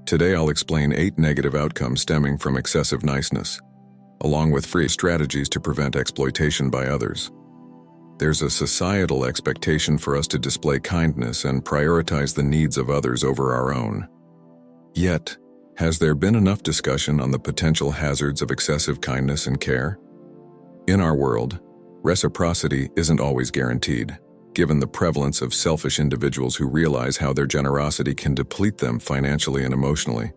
Today I'll explain 8 negative outcomes stemming from excessive niceness, along with free strategies to prevent exploitation by others. There's a societal expectation for us to display kindness and prioritize the needs of others over our own. Yet, has there been enough discussion on the potential hazards of excessive kindness and care? In our world, reciprocity isn't always guaranteed, given the prevalence of selfish individuals who realize how their generosity can deplete them financially and emotionally.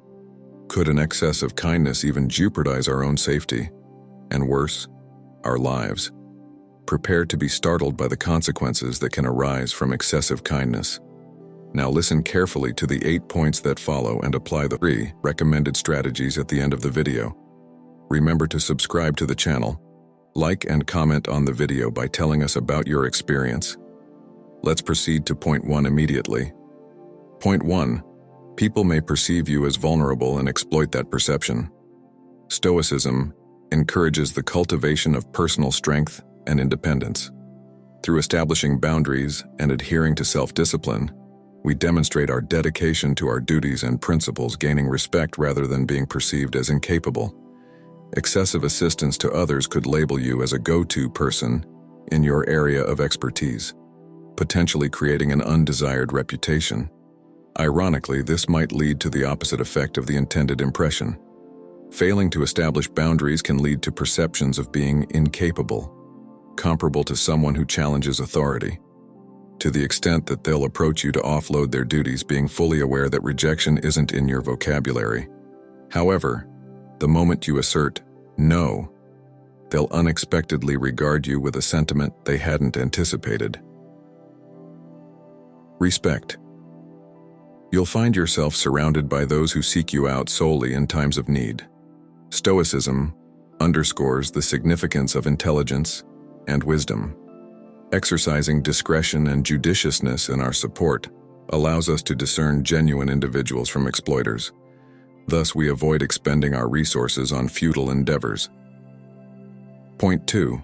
Could an excess of kindness even jeopardize our own safety, and worse, our lives? Prepare to be startled by the consequences that can arise from excessive kindness. Now listen carefully to the 8 points that follow and apply the 3 recommended strategies at the end of the video. Remember to subscribe to the channel, like and comment on the video by telling us about your experience. Let's proceed to point 1 immediately. Point 1. People may perceive you as vulnerable and exploit that perception. Stoicism encourages the cultivation of personal strength and independence. Through establishing boundaries and adhering to self-discipline, we demonstrate our dedication to our duties and principles, gaining respect rather than being perceived as incapable. Excessive assistance to others could label you as a go-to person in your area of expertise, potentially creating an undesired reputation. Ironically, this might lead to the opposite effect of the intended impression. Failing to establish boundaries can lead to perceptions of being incapable, comparable to someone who challenges authority, to the extent that they'll approach you to offload their duties, being fully aware that rejection isn't in your vocabulary. However, the moment you assert no, they'll unexpectedly regard you with a sentiment they hadn't anticipated. Respect. You'll find yourself surrounded by those who seek you out solely in times of need. Stoicism underscores the significance of intelligence and wisdom. Exercising discretion and judiciousness in our support allows us to discern genuine individuals from exploiters. Thus, we avoid expending our resources on futile endeavors. Point 2.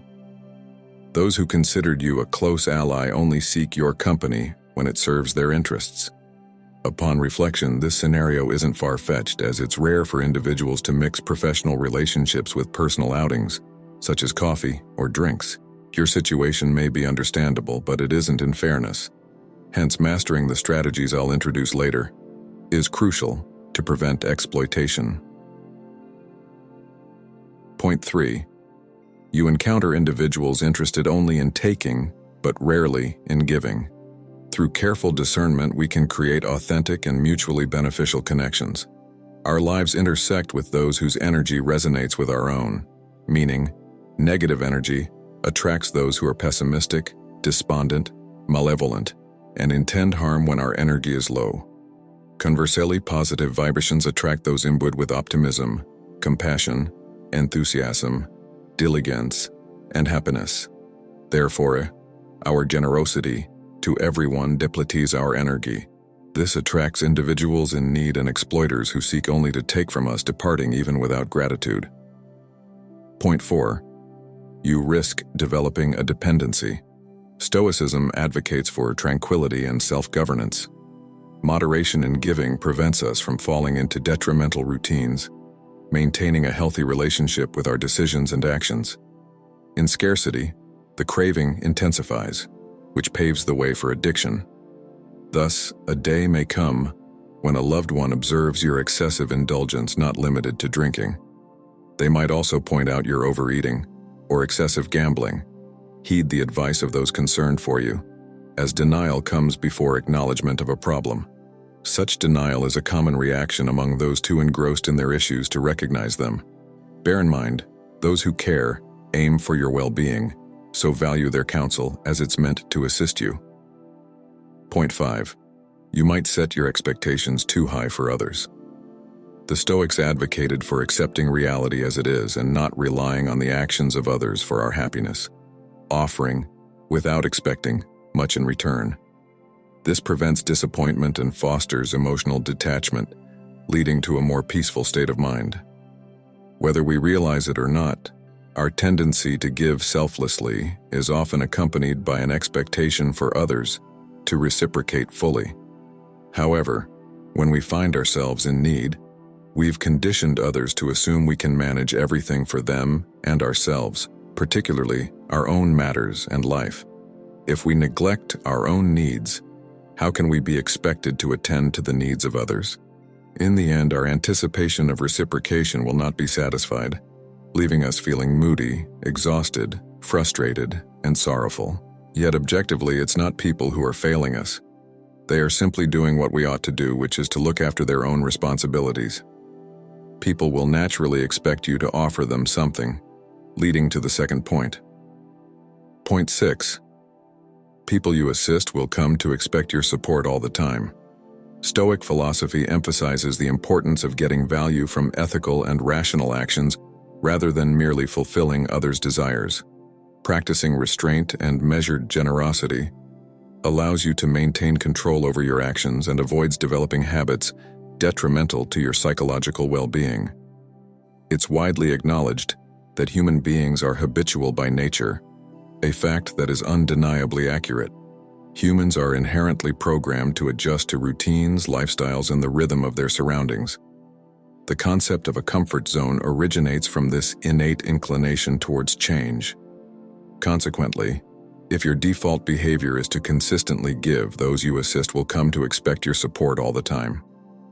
Those who considered you a close ally only seek your company when it serves their interests. Upon reflection, this scenario isn't far-fetched, as it's rare for individuals to mix professional relationships with personal outings, such as coffee or drinks. Your situation may be understandable, but it isn't in fairness. Hence, mastering the strategies I'll introduce later is crucial to prevent exploitation. Point 3. You encounter individuals interested only in taking, but rarely in giving. Through careful discernment, we can create authentic and mutually beneficial connections. Our lives intersect with those whose energy resonates with our own, meaning negative energy attracts those who are pessimistic, despondent, malevolent, and intend harm when our energy is low. Conversely, positive vibrations attract those imbued with optimism, compassion, enthusiasm, diligence, and happiness. Therefore, our generosity to everyone depletes our energy. This attracts individuals in need and exploiters who seek only to take from us, departing even without gratitude. Point 4. You risk developing a dependency. Stoicism advocates for tranquility and self-governance. Moderation in giving prevents us from falling into detrimental routines, maintaining a healthy relationship with our decisions and actions. In scarcity, the craving intensifies, which paves the way for addiction. Thus, a day may come when a loved one observes your excessive indulgence, not limited to drinking. They might also point out your overeating or excessive gambling. Heed the advice of those concerned for you, as denial comes before acknowledgement of a problem. Such denial is a common reaction among those too engrossed in their issues to recognize them. Bear in mind, those who care aim for your well-being, so value their counsel as it's meant to assist you. Point 5. You might set your expectations too high for others. The Stoics advocated for accepting reality as it is and not relying on the actions of others for our happiness, offering, without expecting, much in return. This prevents disappointment and fosters emotional detachment, leading to a more peaceful state of mind. Whether we realize it or not, our tendency to give selflessly is often accompanied by an expectation for others to reciprocate fully. However, When we find ourselves in need, we've conditioned others to assume we can manage everything for them and ourselves, particularly our own matters and life. If we neglect our own needs, how can we be expected to attend to the needs of others? In the end, our anticipation of reciprocation will not be satisfied, leaving us feeling moody, exhausted, frustrated, and sorrowful. Yet objectively, it's not people who are failing us. They are simply doing what we ought to do, which is to look after their own responsibilities. People will naturally expect you to offer them something, leading to the second point. Point 6. People you assist will come to expect your support all the time. Stoic philosophy emphasizes the importance of getting value from ethical and rational actions rather than merely fulfilling others' desires. Practicing restraint and measured generosity allows you to maintain control over your actions and avoids developing habits detrimental to your psychological well-being. It's widely acknowledged that human beings are habitual by nature, a fact that is undeniably accurate. Humans are inherently programmed to adjust to routines, lifestyles, and the rhythm of their surroundings. The concept of a comfort zone originates from this innate inclination towards change. Consequently, if your default behavior is to consistently give, those you assist will come to expect your support all the time.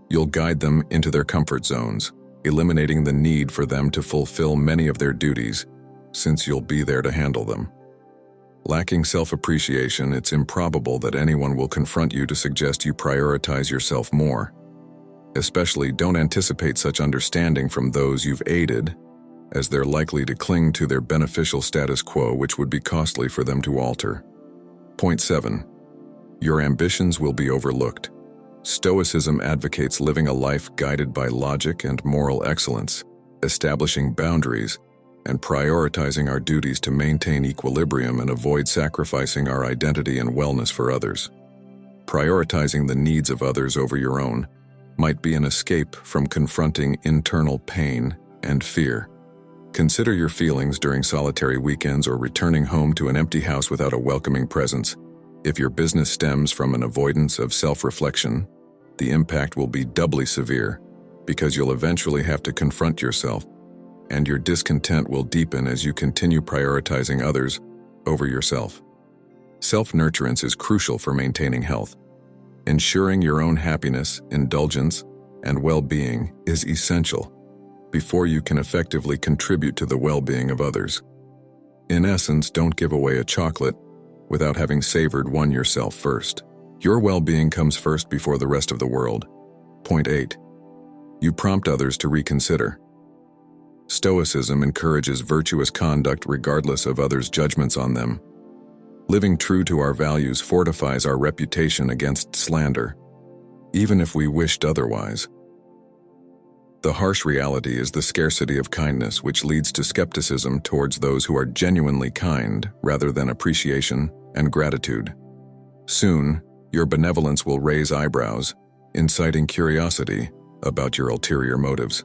You'll guide them into their comfort zones, eliminating the need for them to fulfill many of their duties, since you'll be there to handle them. Lacking self-appreciation, it's improbable that anyone will confront you to suggest you prioritize yourself more. Especially, don't anticipate such understanding from those you've aided, as they're likely to cling to their beneficial status quo, which would be costly for them to alter. Point 7. Your ambitions will be overlooked. Stoicism advocates living a life guided by logic and moral excellence, establishing boundaries, and prioritizing our duties to maintain equilibrium and avoid sacrificing our identity and wellness for others. Prioritizing the needs of others over your own might be an escape from confronting internal pain and fear. Consider your feelings during solitary weekends or returning home to an empty house without a welcoming presence. If your business stems from an avoidance of self-reflection, the impact will be doubly severe because you'll eventually have to confront yourself, and your discontent will deepen as you continue prioritizing others over yourself. Self-nurturance is crucial for maintaining health. Ensuring your own happiness, indulgence, and well-being is essential before you can effectively contribute to the well-being of others. In essence, don't give away a chocolate without having savored one yourself first. Your well-being comes first before the rest of the world. Point 8. You prompt others to reconsider. Stoicism encourages virtuous conduct regardless of others' judgments on them. Living true to our values fortifies our reputation against slander, even if we wished otherwise. The harsh reality is the scarcity of kindness, which leads to skepticism towards those who are genuinely kind rather than appreciation and gratitude. Soon, your benevolence will raise eyebrows, inciting curiosity about your ulterior motives.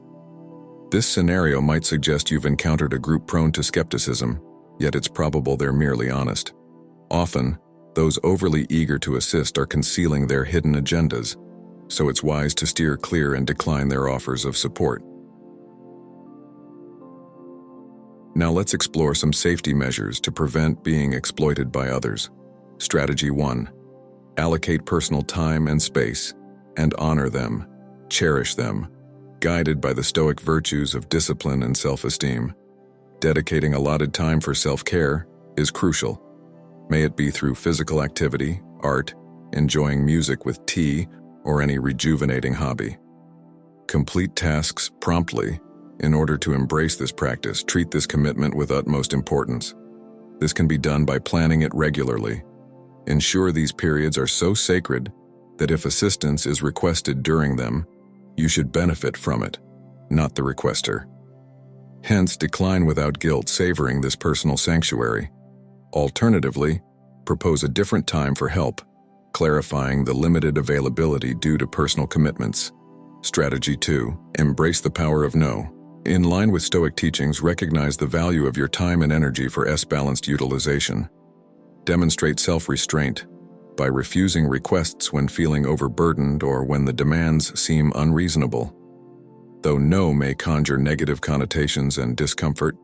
This scenario might suggest you've encountered a group prone to skepticism, yet it's probable they're merely honest. Often, those overly eager to assist are concealing their hidden agendas, so it's wise to steer clear and decline their offers of support. Now let's explore some safety measures to prevent being exploited by others. Strategy 1. Allocate personal time and space, and honor them. Cherish them, guided by the Stoic virtues of discipline and self-esteem. Dedicating allotted time for self-care is crucial. May it be through physical activity, art, enjoying music with tea, or any rejuvenating hobby. Complete tasks promptly. In order to embrace this practice, treat this commitment with utmost importance. This can be done by planning it regularly. Ensure these periods are so sacred that if assistance is requested during them, you should benefit from it, not the requester. Hence, decline without guilt, savoring this personal sanctuary. Alternatively, propose a different time for help, clarifying the limited availability due to personal commitments. Strategy 2. Embrace the power of no. In line with Stoic teachings, recognize the value of your time and energy for balanced utilization. Demonstrate self-restraint, by refusing requests when feeling overburdened or when the demands seem unreasonable. Though no may conjure negative connotations and discomfort,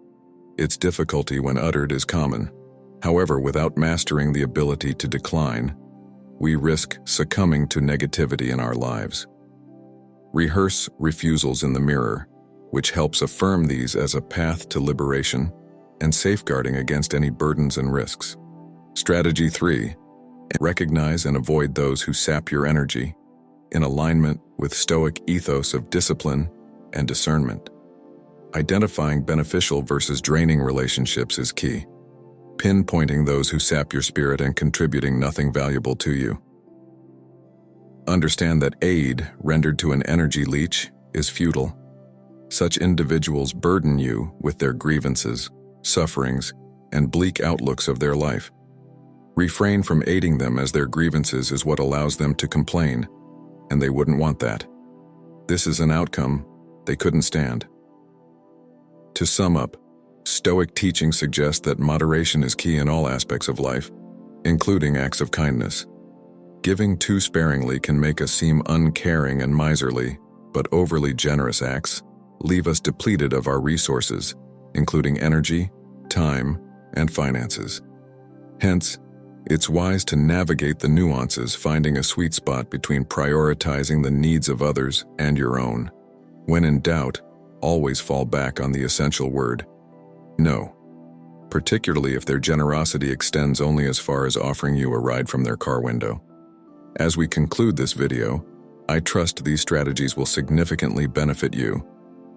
its difficulty when uttered is common. However, without mastering the ability to decline, we risk succumbing to negativity in our lives. Rehearse refusals in the mirror, which helps affirm these as a path to liberation and safeguarding against any burdens and risks. Strategy 3. Recognize and avoid those who sap your energy, in alignment with Stoic ethos of discipline and discernment. Identifying beneficial versus draining relationships is key, pinpointing those who sap your spirit and contributing nothing valuable to you. Understand that aid rendered to an energy leech is futile. Such individuals burden you with their grievances, sufferings, and bleak outlooks of their life. Refrain from aiding them, as their grievances is what allows them to complain, and they wouldn't want that. This is an outcome they couldn't stand. To sum up, Stoic teaching suggests that moderation is key in all aspects of life, including acts of kindness. Giving too sparingly can make us seem uncaring and miserly, but overly generous acts leave us depleted of our resources, including energy, time, and finances. Hence, it's wise to navigate the nuances, finding a sweet spot between prioritizing the needs of others and your own. When in doubt, always fall back on the essential word: no, particularly if their generosity extends only as far as offering you a ride from their car window. As we conclude this video, I trust these strategies will significantly benefit you.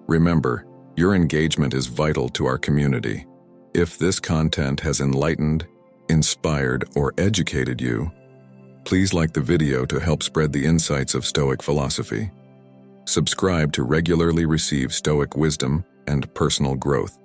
Remember, your engagement is vital to our community. If this content has enlightened, inspired, or educated you, please like the video to help spread the insights of Stoic philosophy. Subscribe to regularly receive Stoic wisdom and personal growth.